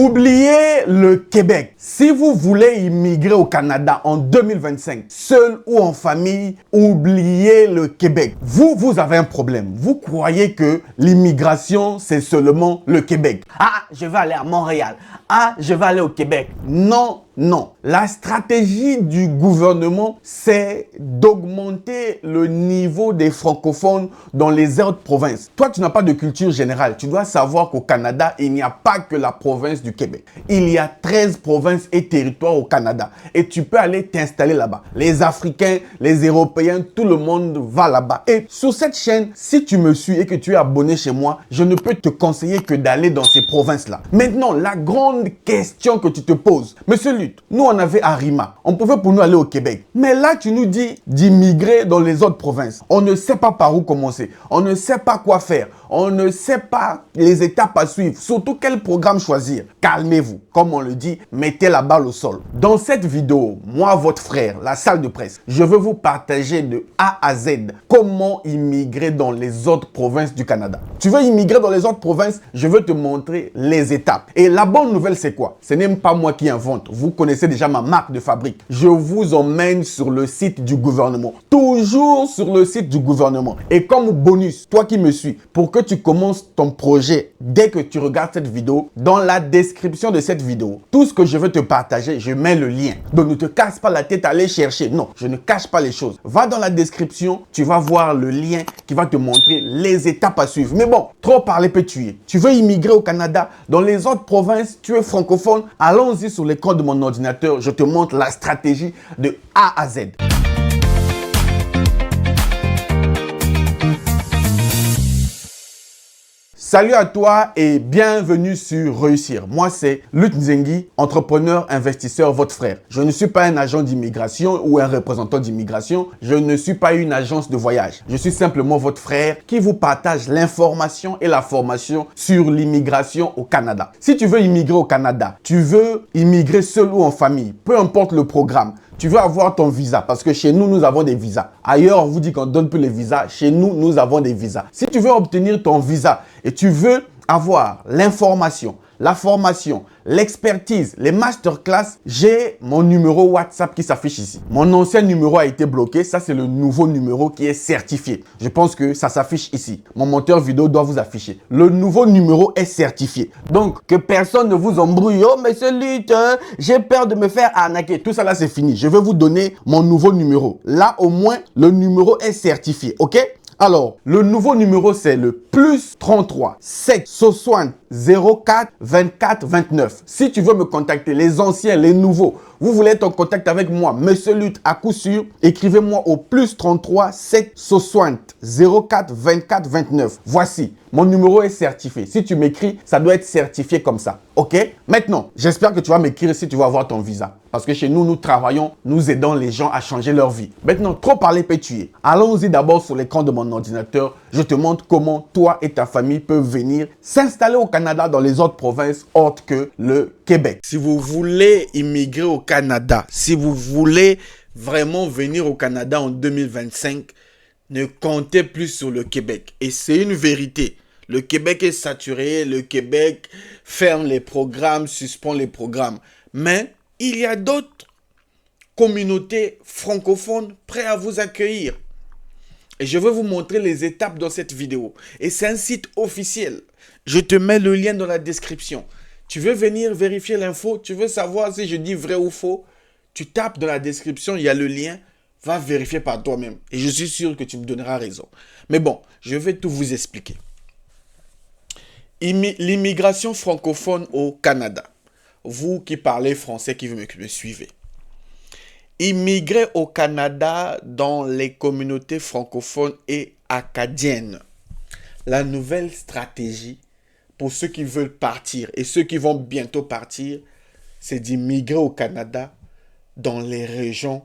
Oubliez le Québec. Si vous voulez immigrer au Canada en 2025, seul ou en famille, oubliez le Québec. Vous avez un problème. Vous croyez que l'immigration, c'est seulement le Québec. Ah, je vais aller à Montréal. Ah, je vais aller au Québec. Non, non. La stratégie du gouvernement, c'est d'augmenter le niveau des francophones dans les autres provinces. Toi, tu n'as pas de culture générale. Tu dois savoir qu'au Canada, il n'y a pas que la province du Québec. Il y a 13 provinces et territoires au Canada. Et tu peux aller t'installer là-bas. Les Africains, les Européens, tout le monde va là-bas. Et sur cette chaîne, si tu me suis et que tu es abonné chez moi, je ne peux te conseiller que d'aller dans ces provinces-là. Maintenant, la grande question que tu te poses, Monsieur Lutte, nous on avait Arima, on pouvait pour nous aller au Québec. Mais là, tu nous dis d'immigrer dans les autres provinces. On ne sait pas par où commencer, on ne sait pas quoi faire, on ne sait pas les étapes à suivre, surtout quel programme choisir. Calmez-vous, comme on le dit, mettez la balle au sol. Dans cette vidéo, moi, votre frère, la salle de presse, je veux vous partager de A à Z comment immigrer dans les autres provinces du Canada. Tu veux immigrer dans les autres provinces, je veux te montrer les étapes. Et la bonne nouvelle, c'est quoi? Ce n'est pas moi qui invente. Vous connaissez déjà ma marque de fabrique. Je vous emmène sur le site du gouvernement. Toujours sur le site du gouvernement. Et comme bonus, toi qui me suis, pour que tu commences ton projet dès que tu regardes cette vidéo, dans la description de cette vidéo, tout ce que je veux te partager, je mets le lien. Donc ne te casse pas la tête à aller chercher. Non, je ne cache pas les choses. Va dans la description, tu vas voir le lien qui va te montrer les étapes à suivre. Mais bon, trop parler peut tuer. Tu veux immigrer au Canada, dans les autres provinces, tu es francophone, allons-y sur l'écran de mon ordinateur, je te montre la stratégie de A à Z. Salut à toi et bienvenue sur Réussir. Moi, c'est Lutte Nzengi, entrepreneur, investisseur, votre frère. Je ne suis pas un agent d'immigration ou un représentant d'immigration. Je ne suis pas une agence de voyage. Je suis simplement votre frère qui vous partage l'information et la formation sur l'immigration au Canada. Si tu veux immigrer au Canada, tu veux immigrer seul ou en famille, peu importe le programme, tu veux avoir ton visa parce que chez nous, nous avons des visas. Ailleurs, on vous dit qu'on ne donne plus les visas. Chez nous, nous avons des visas. Si tu veux obtenir ton visa et tu veux avoir l'information, la formation, l'expertise, les masterclass, j'ai mon numéro WhatsApp qui s'affiche ici. Mon ancien numéro a été bloqué. Ça, c'est le nouveau numéro qui est certifié. Je pense que ça s'affiche ici. Mon monteur vidéo doit vous afficher. Le nouveau numéro est certifié. Donc, que personne ne vous embrouille. Oh, mais celui, j'ai peur de me faire arnaquer. Tout ça là, c'est fini. Je vais vous donner mon nouveau numéro. Là, au moins, le numéro est certifié. OK? Alors, le nouveau numéro, c'est le plus 33 7 60 04 24 29. Si tu veux me contacter, les anciens, les nouveaux, vous voulez être en contact avec moi, Monsieur Lutte, à coup sûr, écrivez-moi au plus 33 7 60 04 24 29. Voici, mon numéro est certifié. Si tu m'écris, ça doit être certifié comme ça. OK? Maintenant, j'espère que tu vas m'écrire si tu vas avoir ton visa. Parce que chez nous, nous travaillons, nous aidons les gens à changer leur vie. Maintenant, trop parler peut tuer. Allons-y d'abord sur l'écran de mon ordinateur. Je te montre comment toi et ta famille peuvent venir s'installer au Canada dans les autres provinces autres que le Québec. Si vous voulez immigrer au Canada, si vous voulez vraiment venir au Canada en 2025, ne comptez plus sur le Québec. Et c'est une vérité. Le Québec est saturé, le Québec ferme les programmes, suspend les programmes. Mais il y a d'autres communautés francophones prêtes à vous accueillir. Et je vais vous montrer les étapes dans cette vidéo. Et c'est un site officiel. Je te mets le lien dans la description. Tu veux venir vérifier l'info? Tu veux savoir si je dis vrai ou faux? Tu tapes dans la description, il y a le lien. Va vérifier par toi-même. Et je suis sûr que tu me donneras raison. Mais bon, je vais tout vous expliquer. L'immigration francophone au Canada. Vous qui parlez français, qui me suivez. Immigrer au Canada dans les communautés francophones et acadiennes. La nouvelle stratégie pour ceux qui veulent partir et ceux qui vont bientôt partir, c'est d'immigrer au Canada dans les régions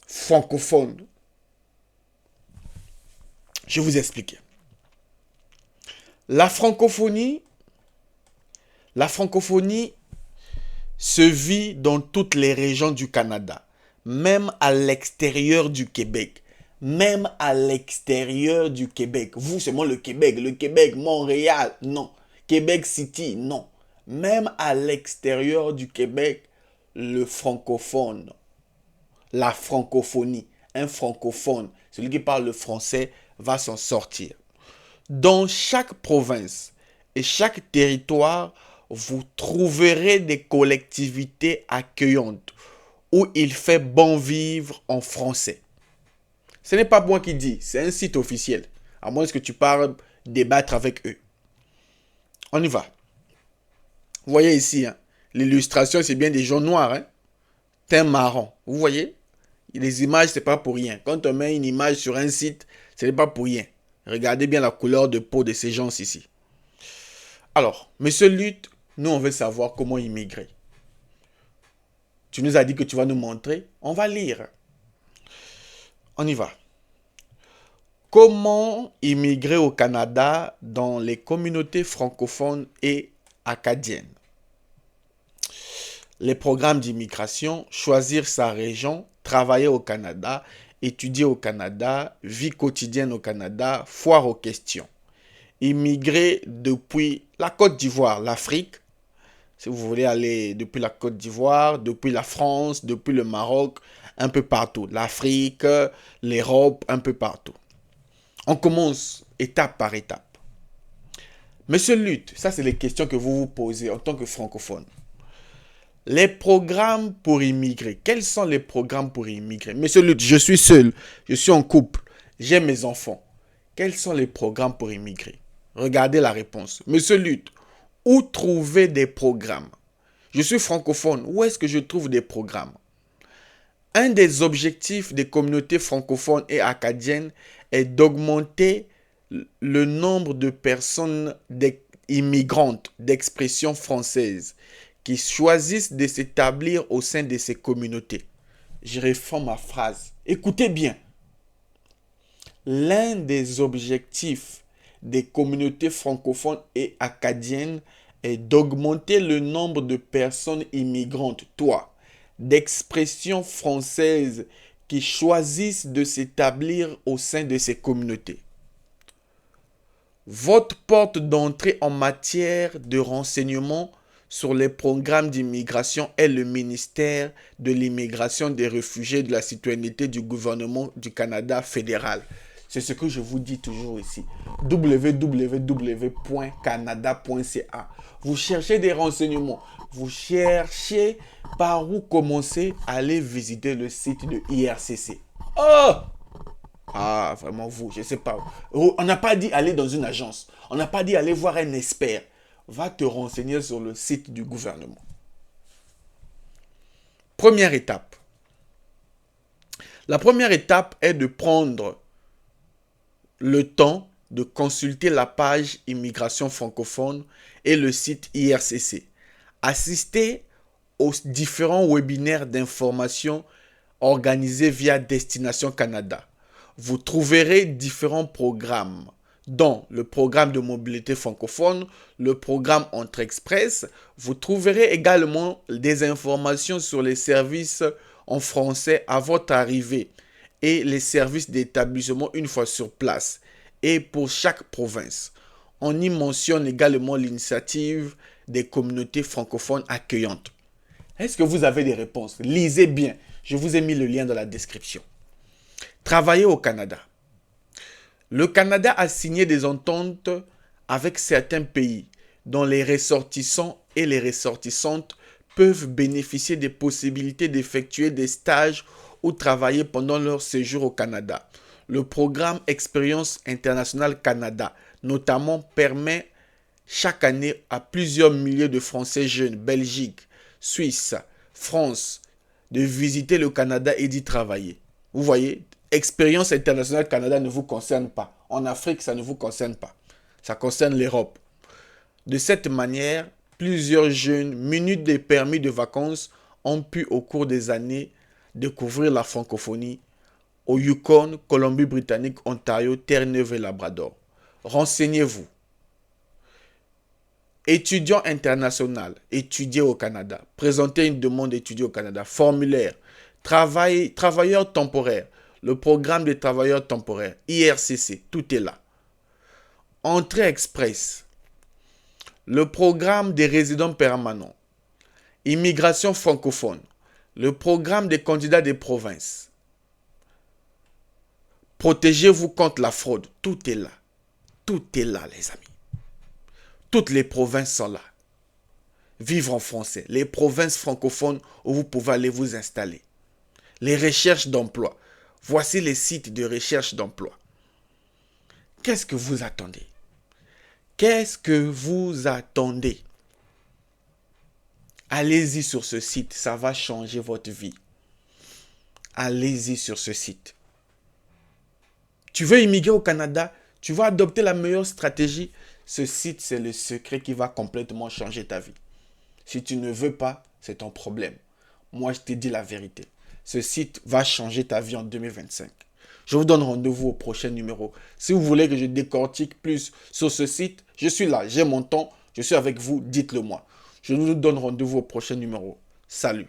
francophones. Je vais vous expliquer. La francophonie se vit dans toutes les régions du Canada, même à l'extérieur du Québec. Même à l'extérieur du Québec. Vous, c'est moi le Québec, Montréal, non. Québec City, non. même à l'extérieur du Québec, le francophone, la francophonie, un francophone, celui qui parle le français, va s'en sortir. Dans chaque province et chaque territoire, vous trouverez des collectivités accueillantes où il fait bon vivre en français. Ce n'est pas moi qui dis, c'est un site officiel. À moins que tu parles débattre avec eux. On y va. Vous voyez ici, hein, l'illustration, c'est bien des gens noirs. Hein, teint marron. Vous voyez? Les images, c'est pas pour rien. Quand on met une image sur un site, ce n'est pas pour rien. Regardez bien la couleur de peau de ces gens ici. Alors, Monsieur Lutte, nous, on veut savoir comment immigrer. Tu nous as dit que tu vas nous montrer. On va lire. On y va. Comment immigrer au Canada dans les communautés francophones et acadiennes? Les programmes d'immigration, choisir sa région, travailler au Canada, étudier au Canada, vie quotidienne au Canada, foire aux questions. Immigrer depuis la Côte d'Ivoire, l'Afrique, si vous voulez aller depuis la Côte d'Ivoire, depuis la France, depuis le Maroc, un peu partout. L'Afrique, l'Europe, un peu partout. On commence étape par étape. Monsieur Lutte, ça c'est les questions que vous vous posez en tant que francophone. Les programmes pour immigrer. Quels sont les programmes pour immigrer? Monsieur Lutte, je suis seul, je suis en couple, j'ai mes enfants. Quels sont les programmes pour immigrer? Regardez la réponse. Monsieur Lutte, où trouver des programmes? Je suis francophone, où est-ce que je trouve des programmes? Un des objectifs des communautés francophones et acadiennes est d'augmenter le nombre de personnes immigrantes d'expression française qui choisissent de s'établir au sein de ces communautés. Je reforme ma phrase. Écoutez bien. L'un des objectifs des communautés francophones et acadiennes est d'augmenter le nombre de personnes immigrantes, d'expression française qui choisissent de s'établir au sein de ces communautés. Votre porte d'entrée en matière de renseignement sur les programmes d'immigration est le ministère de l'immigration, des réfugiés et de la citoyenneté du gouvernement du Canada fédéral. C'est ce que je vous dis toujours ici. www.canada.ca. Vous cherchez des renseignements. Vous cherchez par où commencer. Allez visiter le site de IRCC. Oh! Ah, vraiment vous, je ne sais pas. On n'a pas dit aller dans une agence. On n'a pas dit aller voir un expert. Va te renseigner sur le site du gouvernement. Première étape. La première étape est de prendre le temps de consulter la page Immigration francophone et le site IRCC. Assistez aux différents webinaires d'information organisés via Destination Canada. Vous trouverez différents programmes, dont le programme de mobilité francophone, le programme Entrée Express. Vous trouverez également des informations sur les services en français à votre arrivée et les services d'établissement une fois sur place et pour chaque province. On y mentionne également l'initiative des communautés francophones accueillantes. Est-ce que vous avez des réponses? Lisez bien. Je vous ai mis le lien dans la description. Travailler au Canada. Le Canada a signé des ententes avec certains pays dont les ressortissants et les ressortissantes peuvent bénéficier des possibilités d'effectuer des stages ou travailler pendant leur séjour au Canada. Le programme Expérience Internationale Canada, notamment, permet chaque année à plusieurs milliers de Français jeunes, Belgique, Suisse, France, de visiter le Canada et d'y travailler. Vous voyez, Expérience Internationale Canada ne vous concerne pas. En Afrique, ça ne vous concerne pas. Ça concerne l'Europe. De cette manière, plusieurs jeunes munis des permis de vacances ont pu au cours des années découvrir la francophonie au Yukon, Colombie-Britannique, Ontario, Terre-Neuve et Labrador. Renseignez-vous. Étudiant international, étudier au Canada. Présenter une demande d'étudier au Canada. Formulaire. Travailleurs temporaires. Le programme des travailleurs temporaires. IRCC. Tout est là. Entrée express. le programme des résidents permanents, immigration francophone, le programme des candidats des provinces. Protégez-vous contre la fraude. Tout est là. Tout est là, les amis. Toutes les provinces sont là. Vivre en français. Les provinces francophones où vous pouvez aller vous installer. Les recherches d'emploi. Voici les sites de recherche d'emploi. Qu'est-ce que vous attendez? Qu'est-ce que vous attendez? Allez-y sur ce site. Ça va changer votre vie. Allez-y sur ce site. Tu veux immigrer au Canada? Tu vas adopter la meilleure stratégie. Ce site, c'est le secret qui va complètement changer ta vie. Si tu ne veux pas, c'est ton problème. Moi, je te dis la vérité. Ce site va changer ta vie en 2025. Je vous donne rendez-vous au prochain numéro. Si vous voulez que je décortique plus sur ce site, je suis là, j'ai mon temps, je suis avec vous, dites-le moi. Je vous donne rendez-vous au prochain numéro. Salut.